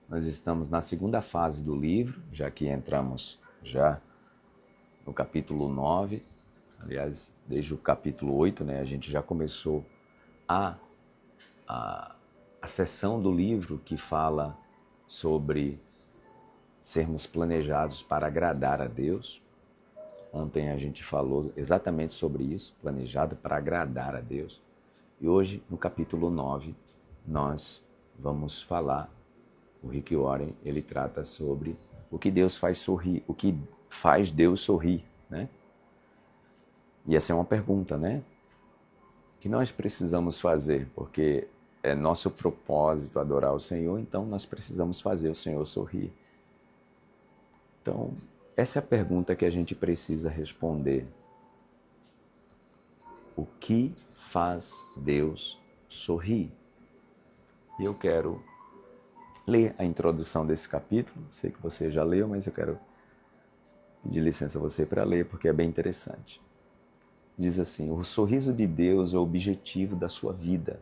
Nós estamos na segunda fase do livro, já que entramos já no capítulo 9. Aliás, desde o capítulo 8, né, a gente já começou a, a sessão do livro que fala sobre sermos planejados para agradar a Deus. Ontem a gente falou exatamente sobre isso, planejado para agradar a Deus. E hoje, no capítulo 9, nós vamos falar, o Rick Warren, ele trata sobre o que Deus faz sorrir, o que faz Deus sorrir, né? E essa é uma pergunta, né? Que nós precisamos fazer, porque é nosso propósito adorar o Senhor, então nós precisamos fazer o Senhor sorrir. Então, essa é a pergunta que a gente precisa responder. O que faz Deus sorrir? E eu quero ler a introdução desse capítulo. Sei que você já leu, mas eu quero pedir licença a você para ler, porque é bem interessante. Diz assim: o sorriso de Deus é o objetivo da sua vida.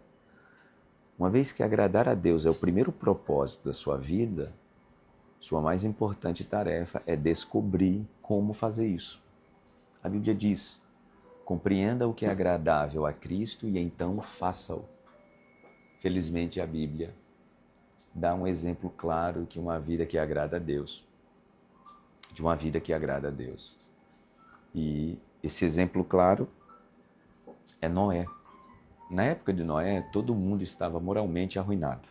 Uma vez que agradar a Deus é o primeiro propósito da sua vida, sua mais importante tarefa é descobrir como fazer isso. A Bíblia diz: compreenda o que é agradável a Cristo e então faça-o. Felizmente a Bíblia dá um exemplo claro de uma vida que agrada a Deus. De uma vida que agrada a Deus. E esse exemplo claro é Noé. Na época de Noé, todo mundo estava moralmente arruinado.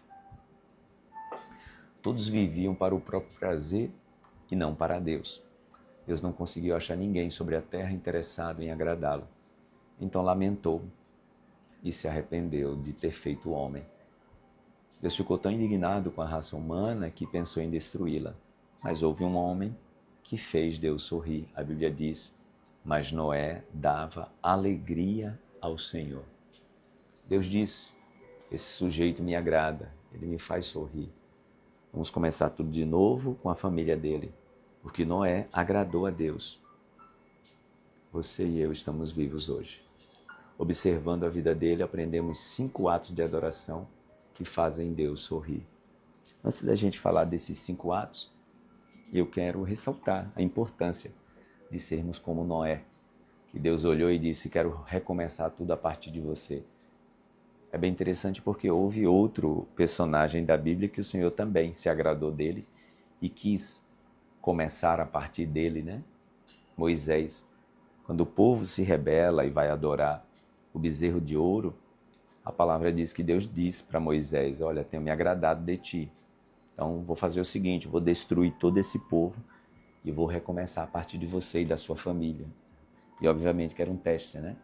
Todos viviam para o próprio prazer e não para Deus. Deus não conseguiu achar ninguém sobre a terra interessado em agradá-lo. Então lamentou e se arrependeu de ter feito o homem. Deus ficou tão indignado com a raça humana que pensou em destruí-la. Mas houve um homem que fez Deus sorrir. A Bíblia diz: mas Noé dava alegria ao Senhor. Deus disse: esse sujeito me agrada, ele me faz sorrir. Vamos começar tudo de novo com a família dele, porque Noé agradou a Deus. Você e eu estamos vivos hoje. Observando a vida dele, aprendemos 5 atos de adoração que fazem Deus sorrir. Antes da gente falar desses 5 atos, eu quero ressaltar a importância de sermos como Noé, que Deus olhou e disse: quero recomeçar tudo a partir de você. É bem interessante porque houve outro personagem da Bíblia que o Senhor também se agradou dele e quis começar a partir dele, né? Moisés. Quando o povo se rebela e vai adorar o bezerro de ouro, a palavra diz que Deus disse para Moisés: olha, tenho me agradado de ti. Então vou fazer o seguinte, vou destruir todo esse povo e vou recomeçar a partir de você e da sua família. E obviamente que era um teste, né?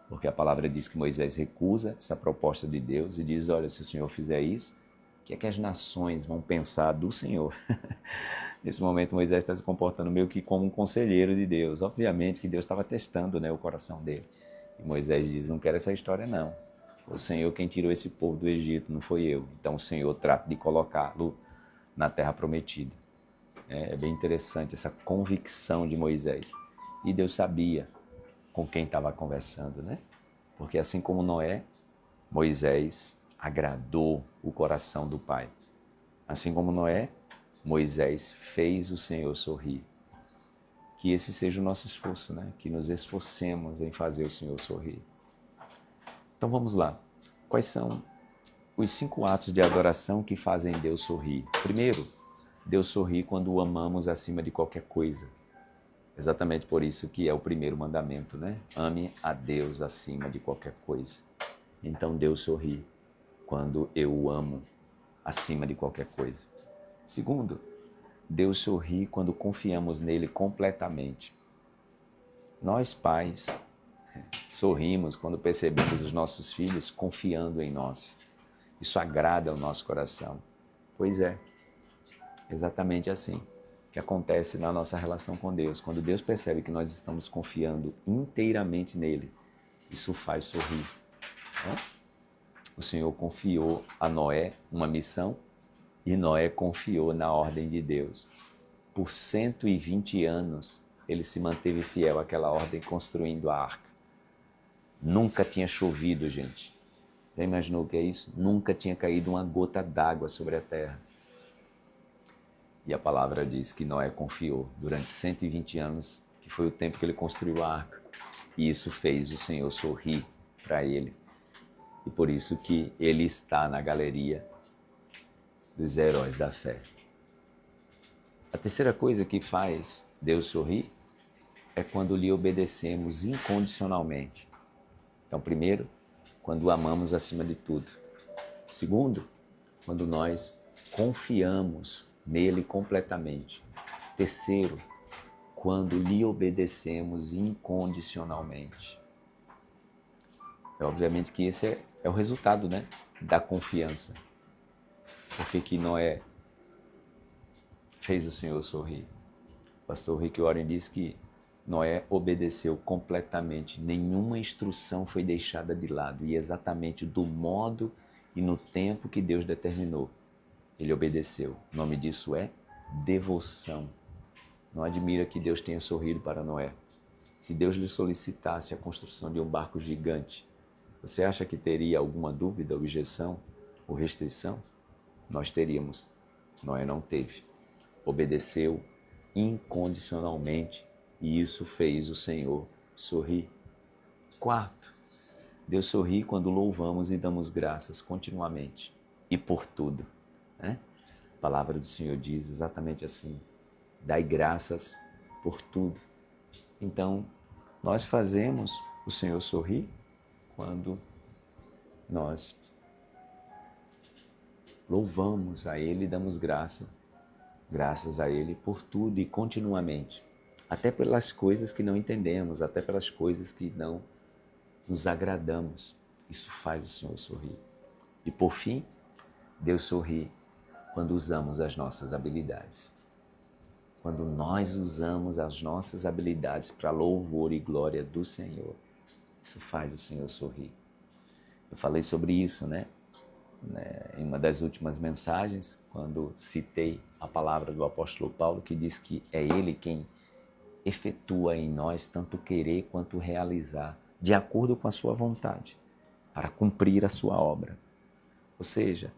Porque a palavra diz que Moisés recusa essa proposta de Deus e diz: olha, se o Senhor fizer isso, o que é que as nações vão pensar do Senhor? Nesse momento Moisés está se comportando meio que como um conselheiro de Deus. Obviamente que Deus estava testando, né, o coração dele. E Moisés diz: não quero essa história não. Foi o Senhor quem tirou esse povo do Egito, não foi eu. Então o Senhor trata de colocá-lo na terra prometida. É bem interessante essa convicção de Moisés. E Deus sabia com quem estava conversando, né? Porque assim como Noé, Moisés agradou o coração do Pai. Assim como Noé, Moisés fez o Senhor sorrir. Que esse seja o nosso esforço, né? Que nos esforcemos em fazer o Senhor sorrir. Então vamos lá. Quais são os 5 atos de adoração que fazem Deus sorrir? Primeiro, Deus sorri quando o amamos acima de qualquer coisa. Exatamente por isso que é o primeiro mandamento, né? Ame a Deus acima de qualquer coisa. Então Deus sorri quando eu o amo acima de qualquer coisa. Segundo, Deus sorri quando confiamos nele completamente. Nós, pais, sorrimos quando percebemos os nossos filhos confiando em nós. Isso agrada ao nosso coração. Pois é, exatamente assim que acontece na nossa relação com Deus. Quando Deus percebe que nós estamos confiando inteiramente nele, isso faz sorrir. Né? O Senhor confiou a Noé uma missão e Noé confiou na ordem de Deus. Por 120 anos, ele se manteve fiel àquela ordem, construindo a arca. Nunca tinha chovido, gente. Já imaginou o que é isso? Nunca tinha caído uma gota d'água sobre a terra. E a palavra diz que Noé confiou durante 120 anos, que foi o tempo que ele construiu a arca. E isso fez o Senhor sorrir para ele. E por isso que ele está na galeria dos heróis da fé. A terceira coisa que faz Deus sorrir é quando lhe obedecemos incondicionalmente. Então, primeiro, quando amamos acima de tudo. Segundo, quando nós confiamos nele completamente. Terceiro, quando lhe obedecemos incondicionalmente. Obviamente que esse é o resultado, né, da confiança. Por que Noé fez o Senhor sorrir? O pastor Rick Warren diz que Noé obedeceu completamente, nenhuma instrução foi deixada de lado, e exatamente do modo e no tempo que Deus determinou. Ele obedeceu. O nome disso é devoção. Não admira que Deus tenha sorrido para Noé. Se Deus lhe solicitasse a construção de um barco gigante, você acha que teria alguma dúvida, objeção ou restrição? Nós teríamos. Noé não teve. Obedeceu incondicionalmente e isso fez o Senhor sorrir. Quarto, Deus sorri quando louvamos e damos graças continuamente e por tudo. Né? A palavra do Senhor diz exatamente assim: dai graças por tudo. Então, nós fazemos o Senhor sorrir quando nós louvamos a Ele e damos graças a Ele por tudo e continuamente. Até pelas coisas que não entendemos, até pelas coisas que não nos agradamos. Isso faz o Senhor sorrir. E por fim, Deus sorri quando usamos as nossas habilidades. Quando nós usamos as nossas habilidades para louvor e glória do Senhor. Isso faz o Senhor sorrir. Eu falei sobre isso, né? Em uma das últimas mensagens, quando citei a palavra do apóstolo Paulo, que diz que é Ele quem efetua em nós tanto querer quanto realizar, de acordo com a sua vontade, para cumprir a sua obra. Ou seja,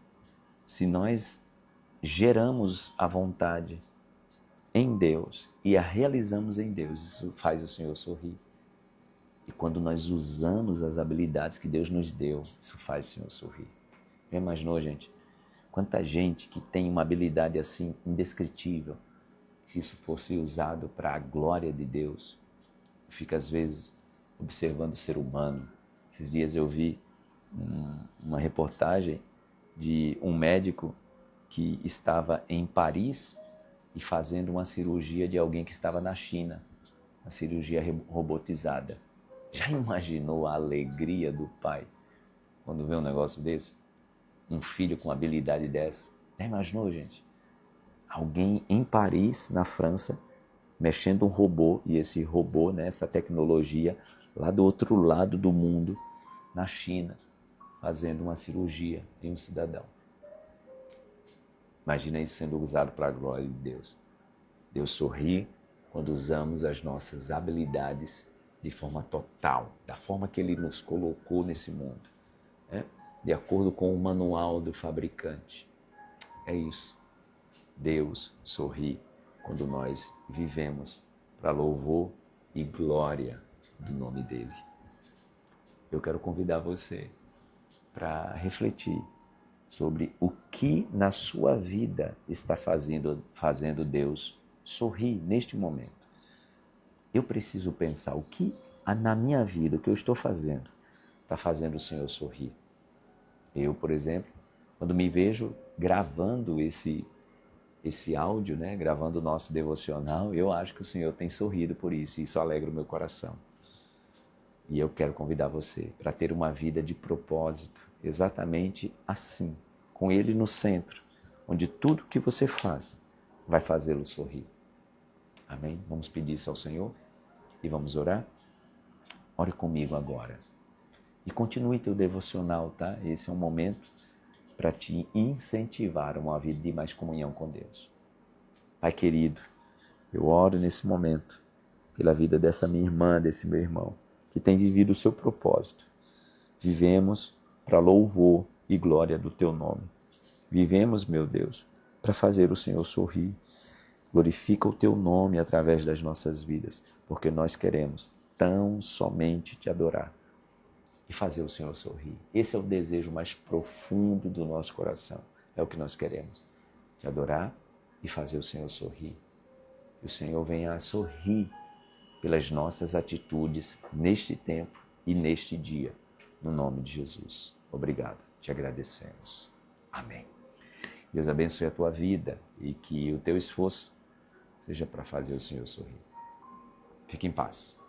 se nós geramos a vontade em Deus e a realizamos em Deus, isso faz o Senhor sorrir. E quando nós usamos as habilidades que Deus nos deu, isso faz o Senhor sorrir. Já imaginou, gente? Quanta gente que tem uma habilidade assim indescritível, se isso fosse usado para a glória de Deus, fica às vezes observando o ser humano. Esses dias eu vi uma reportagem de um médico que estava em Paris e fazendo uma cirurgia de alguém que estava na China, uma cirurgia robotizada. Já imaginou a alegria do pai quando vê um negócio desse? Um filho com habilidade dessa? Já imaginou, gente? Alguém em Paris, na França, mexendo um robô, e esse robô, né, essa tecnologia, lá do outro lado do mundo, na China, fazendo uma cirurgia em um cidadão. Imagina isso sendo usado para a glória de Deus. Deus sorri quando usamos as nossas habilidades de forma total, da forma que Ele nos colocou nesse mundo, né? De acordo com o manual do fabricante. É isso. Deus sorri quando nós vivemos para louvor e glória do nome dEle. Eu quero convidar você para refletir sobre o que na sua vida está fazendo Deus sorrir neste momento. Eu preciso pensar o que na minha vida, o que eu estou fazendo, está fazendo o Senhor sorrir. Eu, por exemplo, quando me vejo gravando esse áudio, né, gravando o nosso devocional, eu acho que o Senhor tem sorrido por isso, e isso alegra o meu coração. E eu quero convidar você para ter uma vida de propósito, exatamente assim, com Ele no centro, onde tudo que você faz vai fazê-lo sorrir. Amém? Vamos pedir isso ao Senhor e vamos orar? Ore comigo agora. E continue teu devocional, tá? Esse é um momento para te incentivar a uma vida de mais comunhão com Deus. Pai querido, eu oro nesse momento pela vida dessa minha irmã, desse meu irmão, que tem vivido o seu propósito. Vivemos para louvor e glória do teu nome. Vivemos, meu Deus, para fazer o Senhor sorrir. Glorifica o teu nome através das nossas vidas, porque nós queremos tão somente te adorar e fazer o Senhor sorrir. Esse é o desejo mais profundo do nosso coração. É o que nós queremos. Te adorar e fazer o Senhor sorrir. Que o Senhor venha a sorrir pelas nossas atitudes neste tempo e neste dia. No nome de Jesus. Obrigado. Te agradecemos. Amém. Deus abençoe a tua vida e que o teu esforço seja para fazer o Senhor sorrir. Fique em paz.